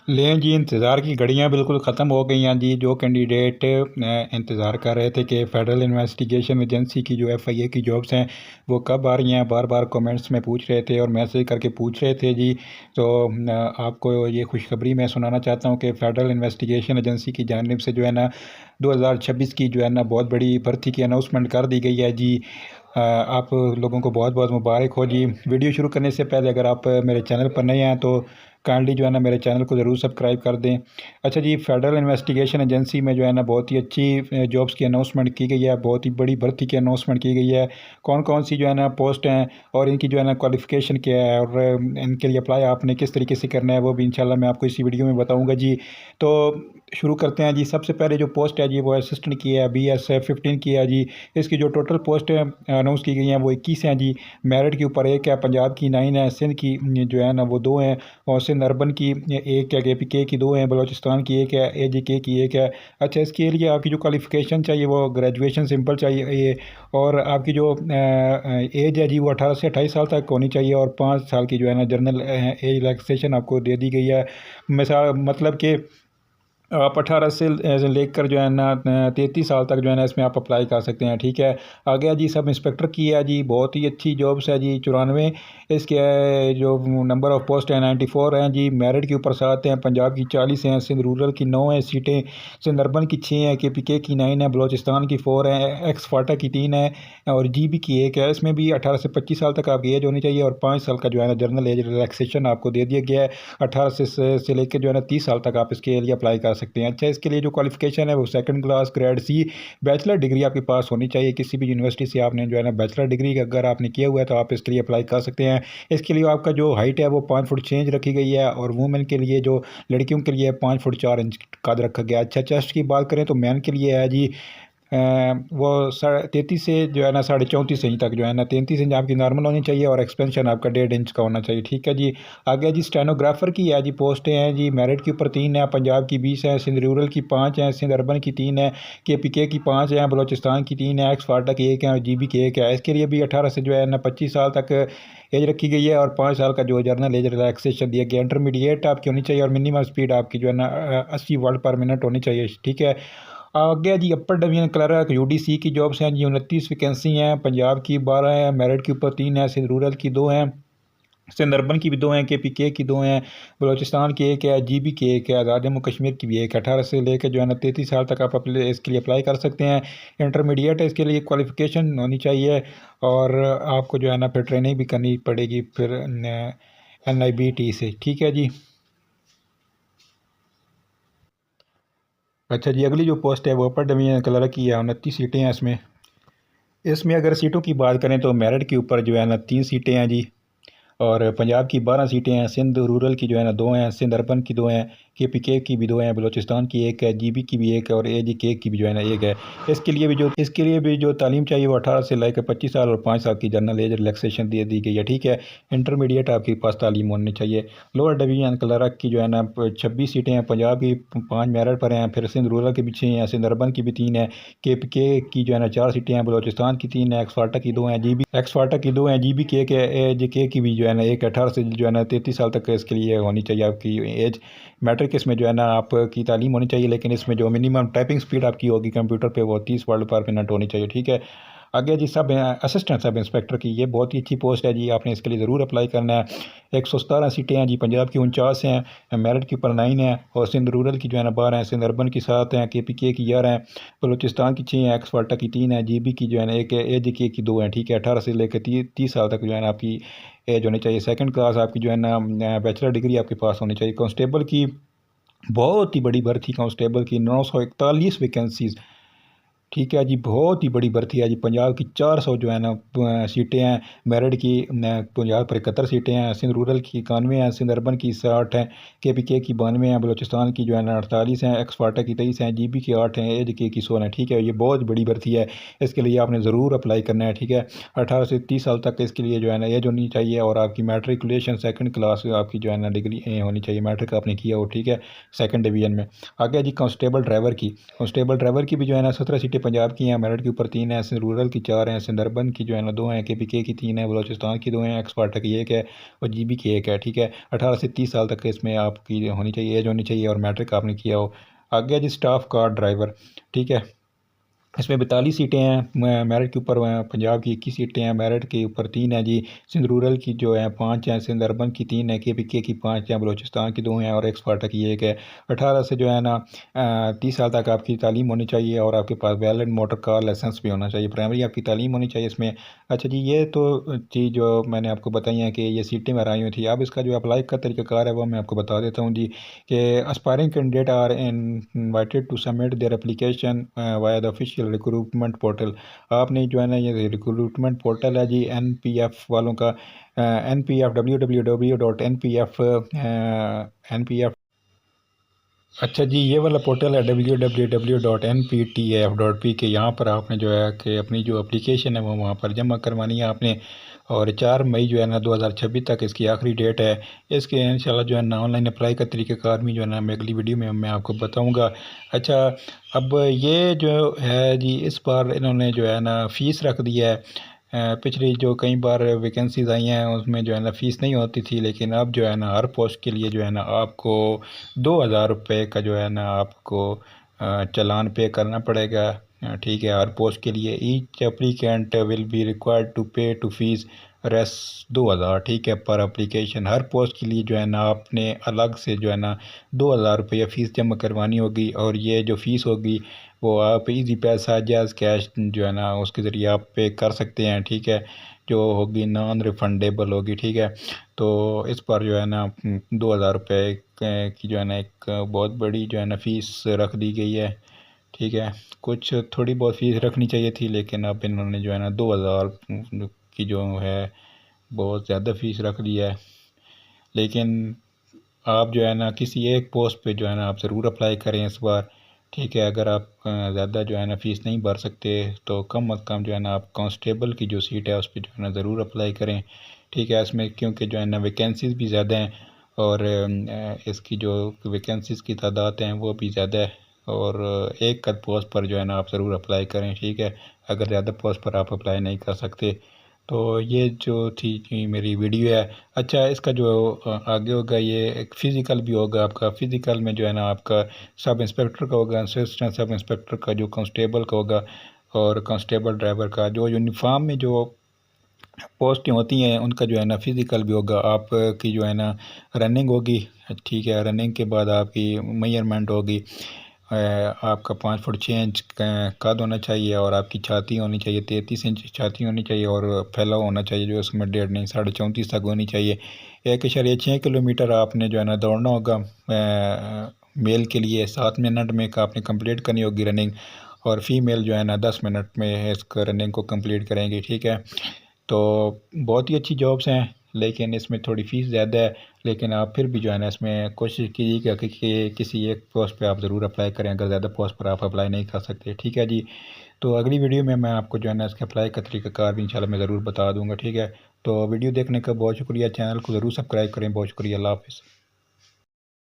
लें जी, इंतज़ार की घड़ियां बिल्कुल ख़त्म हो गई हैं जी। जो कैंडिडेट इंतज़ार कर रहे थे कि फ़ेडरल इन्वेस्टिगेशन एजेंसी की जो एफआईए की जॉब्स हैं वो कब आ रही हैं, बार बार कमेंट्स में पूछ रहे थे और मैसेज करके पूछ रहे थे जी। तो आपको ये खुशखबरी मैं सुनाना चाहता हूँ कि फ़ेडरल इन्वेस्टिगेशन एजेंसी की जानिब से जो है ना 2026 की जो है ना बहुत बड़ी भर्ती की अनाउंसमेंट कर दी गई है जी। आप लोगों को बहुत बहुत मुबारक हो जी। वीडियो शुरू करने से पहले अगर आप मेरे चैनल पर नए हैं तो काइंडली जो है ना मेरे चैनल को ज़रूर सब्सक्राइब कर दें। अच्छा जी, फ़ेडरल इन्वेस्टिगेशन एजेंसी में जो है ना बहुत ही अच्छी जॉब्स की अनाउंसमेंट की गई है, बहुत ही बड़ी भर्ती की अनाउंसमेंट की गई है। कौन कौन सी जो है ना पोस्ट हैं और इनकी जो है ना क्वालिफ़िकेशन क्या है और इनके लिए अप्लाई आपने किस तरीके से करना है वो भी इंशाल्लाह मैं आपको इसी वीडियो में बताऊँगा जी। तो शुरू करते हैं जी। सबसे पहले जो पोस्ट है जी वो असिस्टेंट की है, BS-15 की है जी। इसकी जो टोटल पोस्ट अनाउंस की गई हैं वो 21 हैं जी। मेरिट के ऊपर एक है, पंजाब की 9 है, सिंध की जो है ना वो 2 हैं और सिंध अर्बन की एक है, KPK की 2 हैं, बलूचिस्तान की एक है, AJK की एक है। अच्छा, इसके लिए आपकी जो क्वालिफ़िकेशन चाहिए वो ग्रेजुएशन सिंपल चाहिए और आपकी जो एज है जी वो 18 से 28 साल तक होनी चाहिए और 5 साल की जो है ना जनरल एज रिलैक्सेशन आपको दे दी गई है। मिसाल मतलब कि आप 18 से लेकर जो है ना 33 साल तक जो है ना इसमें आप अप्लाई कर सकते हैं, ठीक है। आ गया जी सब इंस्पेक्टर की है जी, बहुत ही अच्छी जॉब्स है जी, 94। इसके जो नंबर ऑफ़ पोस्ट है 94 हैं जी। मेरिट के ऊपर 7 हैं, पंजाब की 40 हैं, सिंध रूरल की 9 हैं सीटें, सिंध अर्बन की 6 हैं, KPK की 9 है, बलूचिस्तान की 4 हैं, एक्स फाटा की 3 है और GB की 1 है। इसमें भी 18 से 25 साल तक आपकी एज होनी चाहिए और 5 साल का जो है ना जनरल एज रिलैक्सेशन आपको दे दिया गया है। 18 से लेकर जो है ना 30 साल तक आप इसके लिए अप्लाई कर सकते हैं। अच्छा, इसके लिए जो क्वालिफ़िकेशन है वो second class grade C bachelor degree आपके पास होनी चाहिए। किसी भी यूनिवर्सिटी से आपने जो है ना बैचलर डिग्री अगर आपने किया हुआ है तो आप इसके लिए अप्लाई कर सकते हैं। इसके लिए आपका जो हाइट है वो 5 फुट 6 इंच रखी गई है और वुमेन के लिए जो लड़कियों के लिए 5 फुट 4 इंच कद रखा गया है। अच्छा, चेस्ट की बात करें तो मैन के लिए है जी वो 33 से जो है ना 34.5 इंच तक जो है ना 33 इंच आपकी नॉर्मल होनी चाहिए और एक्सपेंशन आपका 1.5 इंच का होना चाहिए, ठीक है जी। आगे जी स्टेनोग्राफर की है जी, पोस्टें हैं जी। मेरिट के ऊपर 3 है, पंजाब की 20 है, सिंध रूरल की 5 है, सिंध अर्बन की 3 है, KPK की 5 है, बलूचिस्तान की 3 है, एक्स फाटा की 1 है और GB की 1 है। इसके लिए भी 18 से जो है ना 25 साल तक एज रखी गई है और 5 साल का जो जर्नल एज रिलैक्सेशन दिया गया। इंटरमीडिएट आपकी होनी चाहिए और मिनिमम स्पीड आपकी जो है ना 80 वर्ड पर मिनट होनी चाहिए, ठीक है। आगे जी अपर डिवीजन क्लर्क UDC की जॉब्स हैं जी, 29 वैकेंसी हैं। पंजाब की 12 है, मेरिट के ऊपर 3 है, सिंध रूरल की 2 हैं, सिंध अर्बन की भी 2 हैं, KPK की 2 हैं, बलूचिस्तान की 1 है, GB की 1 है, आज़ाद जम्मू कश्मीर की भी 1 है। 18 से लेकर जो है ना 33 साल तक आप इसके लिए अप्लाई कर सकते हैं। इंटरमीडिएट है, इसके लिए क्वालिफ़िकेशन होनी चाहिए और आपको जो है ना फिर ट्रेनिंग भी करनी पड़ेगी फिर NIBT से, ठीक है जी। अच्छा जी, अगली जो पोस्ट है वो अपर डिवीजन क्लर्क की है, 29 सीटें हैं इसमें। इसमें अगर सीटों की बात करें तो मेरिट के ऊपर जो है ना 3 सीटें हैं जी और पंजाब की 12 सीटें हैं, सिंध रूरल की जो है ना 2 हैं, सिंध अर्बन की 2 हैं, KPK की भी 2 हैं, बलूचिस्तान की 1 है, GB की भी 1 है और AJK की भी जो है ना 1 है। इसके लिए भी जो तालीम चाहिए वो 18 से लेकर 25 साल और 5 साल की जनरल एज रिलैक्सेशन दे दी गई है, ठीक है। इंटरमीडिएट आपके पास तालीम होनी चाहिए। लोअर डिवीजन क्लर्क की जो है ना 26 सीटें हैं, पंजाब की 5 मेरिट पर हैं, फिर सिंध रूरल की भी 6 हैं, सिंध अर्बन की भी 3 है, KPK की जो है ना 4 सीटें हैं, बलूचिस्तान की 3 है, एक्सफाटा की 2 हैं, GB की 1 है, AJK की भी जो है ना 1 18 से जो है ना 33 साल तक इसके लिए होनी चाहिए आपकी एज। मैट्रिक इसमें जो है ना आपकी तालीम होनी चाहिए, लेकिन इसमें जो मिनिमम टाइपिंग स्पीड आपकी होगी कंप्यूटर पे वो 30 वर्ड पर मिनट होनी चाहिए, ठीक है। आगे जी सब असिस्टेंट सब इंस्पेक्टर की ये बहुत ही अच्छी पोस्ट है जी, आपने इसके लिए ज़रूर अप्लाई करना है। 117 सीटें हैं जी, पंजाब की 49 हैं, मेरिट के ऊपर 9 हैं और सिंध रूरल की जो है ना 12 हैं, सिंध अर्बन की 7 हैं, KPK की 11 हैं, बलूचिस्तान की 6 हैं, एक्स फाल्टा की 3 है, GB की जो है ना 1 है, AJK की 2 हैं, ठीक है। 18 से लेकर 30 साल तक जो है ना आपकी एज होनी चाहिए। सेकंड क्लास आपकी जो है ना बैचलर डिग्री आपके पास होनी चाहिए। कांस्टेबल की बहुत ही बड़ी भर्ती, कांस्टेबल की 941 वैकेंसीज़, ठीक है जी, बहुत ही बड़ी भर्ती है जी। पंजाब की 400 जो है ना सीटें हैं, मेरिट की पंजाब पर 71 सीटें हैं, सिंध रूरल की 91 हैं, सिंध अर्बन की 60 हैं, KPK की 92 हैं, बलूचिस्तान की जो है ना 48 हैं, एक्स फाटा की 23 हैं, GB की 8 हैं, AJK की 16 हैं, ठीक है। ये बहुत बड़ी भर्ती है, इसके लिए आपने ज़रूर अप्लाई करना है, ठीक है। 18 से 30 साल तक इसके लिए जो है ना एज होनी चाहिए और आपकी मैट्रिकुलेशन सेकंड क्लास आपकी जो है ना डिग्री होनी चाहिए, मैट्रिक आपने किया हो, ठीक है, सेकंड डिवीजन में। आगे जी कांस्टेबल ड्राइवर की भी जो है ना 17 सीटें पोस्टें पंजाब की हैं, मेरठ के ऊपर 3 हैं, सिंध रूरल की 4 हैं, सिंध अर्बन की जो है ना 2 हैं, KPK की 3 है, बलोचिस्तान की 2 हैं, एक्सपार्टा की 1 है और GB की 1 है। ठीक है, 18 से 30 साल तक इसमें आपकी होनी चाहिए, एज होनी चाहिए और मैट्रिक आपने किया हो। आगे जी स्टाफ कार ड्राइवर। ठीक है, इसमें 42 सीटें हैं, मेरठ के ऊपर पंजाब की 21 सीटें हैं, मेरठ के ऊपर 3 हैं जी, सिंध रूरल की जो है 5 हैं, सिंध अर्बन की 3 है, KPK की 5 हैं, बलोचिस्तान की 2 हैं और एक्सपार्टा की 1 है। 18 से जो है ना 30 साल तक आपकी तालीम होनी चाहिए और आपके पास वैलिड मोटर कार लाइसेंस भी होना चाहिए, प्राइमरी आपकी तालीम होनी चाहिए इसमें। अच्छा जी, ये तो चीज़ जो मैंने आपको बताई है कि ये सीटें में आई हुई थी। अब इसका जो अप्लाई का तरीक़ाकार है वो मैं आपको बता देता हूँ जी, कि aspiring candidate are invited to submit their application via the official recruitment portal. आपने जो है ना ये रिक्रूटमेंट पोर्टल है जी NPF वालों का, NPF www.npf NPF। अच्छा जी, ये वाला पोर्टल है www.nptaf.p के। यहाँ पर आपने जो है कि अपनी जो एप्लीकेशन है वो वहाँ पर जमा करवानी है आपने, और 4 मई जो है ना 2026 तक इसकी आखिरी डेट है। इसके इंशाल्लाह जो है ना ऑनलाइन अप्लाई का तरीक़ाकार भी जो है ना मैं अगली वीडियो में मैं आपको बताऊँगा। अच्छा, अब ये जो है जी इस बार इन्होंने जो है ना फ़ीस रख दी है। पिछली जो कई बार वैकेंसीज़ आई हैं उसमें जो है ना फ़ीस नहीं होती थी, लेकिन अब जो है ना हर पोस्ट के लिए जो है ना आपको 2000 रुपये का जो है ना आपको चालान पे करना पड़ेगा। ठीक है, हर पोस्ट के लिए each applicant will be required to pay to fees रेस 2000। ठीक है, पर एप्लीकेशन हर पोस्ट के लिए जो है ना आपने अलग से जो है ना 2000 रुपये फ़ीस जमा करवानी होगी, और ये जो फ़ीस होगी वो आप इजी पैसा जैज़ कैश जो है ना उसके ज़रिए आप पे कर सकते हैं। ठीक है, जो होगी नॉन रिफंडेबल होगी। ठीक है, तो इस पर जो है ना 2000 रुपये की जो है ना एक बहुत बड़ी जो है ना फ़ीस रख दी गई है। ठीक है, कुछ थोड़ी बहुत फ़ीस रखनी चाहिए थी, लेकिन अब इन्होंने जो है ना 2000 की जो है बहुत ज़्यादा फ़ीस रख दी है। लेकिन आप जो है ना किसी एक पोस्ट पे जो है ना आप ज़रूर अप्लाई करें इस बार। ठीक है, अगर आप ज़्यादा जो है ना फ़ीस नहीं भर सकते तो कम अज़ कम जो है ना आप कांस्टेबल की जो सीट है उस पर जो है ना ज़रूर अप्लाई करें। ठीक है, इसमें क्योंकि जो है ना वैकेंसीज़ भी ज़्यादा हैं और इसकी जो वैकेंसीज़ की तादाद हैं वो भी ज़्यादा है, और एक का पोस्ट पर जो है ना आप ज़रूर अप्लाई करें। ठीक है, अगर ज़्यादा पोस्ट पर आप अप्लाई नहीं कर सकते। तो ये जो थी मेरी वीडियो है। अच्छा, इसका जो आगे होगा ये एक फ़िज़िकल भी होगा आपका। फ़िज़िकल में जो है ना आपका सब इंस्पेक्टर का होगा, असिस्टेंट सब इंस्पेक्टर का, जो कांस्टेबल का होगा और कांस्टेबल ड्राइवर का, जो यूनिफॉर्म में जो पोस्टें होती हैं उनका जो है ना फ़िज़िकल भी होगा। आपकी जो है ना रनिंग होगी। ठीक है, रनिंग के बाद आपकी मेजरमेंट होगी। आपका 5 फुट 6 इंच कद होना चाहिए और आपकी छाती होनी चाहिए 33 इंच छाती होनी चाहिए, और फैलाव होना चाहिए जो उसमें 1.5 नहीं 34.5 तक होनी चाहिए। 1.6 किलोमीटर आपने जो है ना दौड़ना होगा। मेल के लिए 7 मिनट में का आपने कंप्लीट करनी होगी रनिंग, और फीमेल जो है ना 10 मिनट में इस रनिंग को कंप्लीट करेंगे। ठीक है, तो बहुत ही अच्छी जॉब्स हैं, लेकिन इसमें थोड़ी फ़ीस ज़्यादा है। लेकिन आप फिर भी जो है ना इसमें कोशिश कीजिएगा कि किसी एक पोस्ट पे आप ज़रूर अप्लाई करें, अगर ज़्यादा पोस्ट पर आप अप्लाई नहीं कर सकते। ठीक है जी, तो अगली वीडियो में मैं आपको जो है ना इसके अप्लाई का तरीक़ाकार भी इंशाल्लाह मैं ज़रूर बता दूँगा। ठीक है, तो वीडियो देखने का बहुत शुक्रिया, चैनल को ज़रूर सब्सक्राइब करें। बहुत शुक्रिया, अल्लाह हाफ़िज़।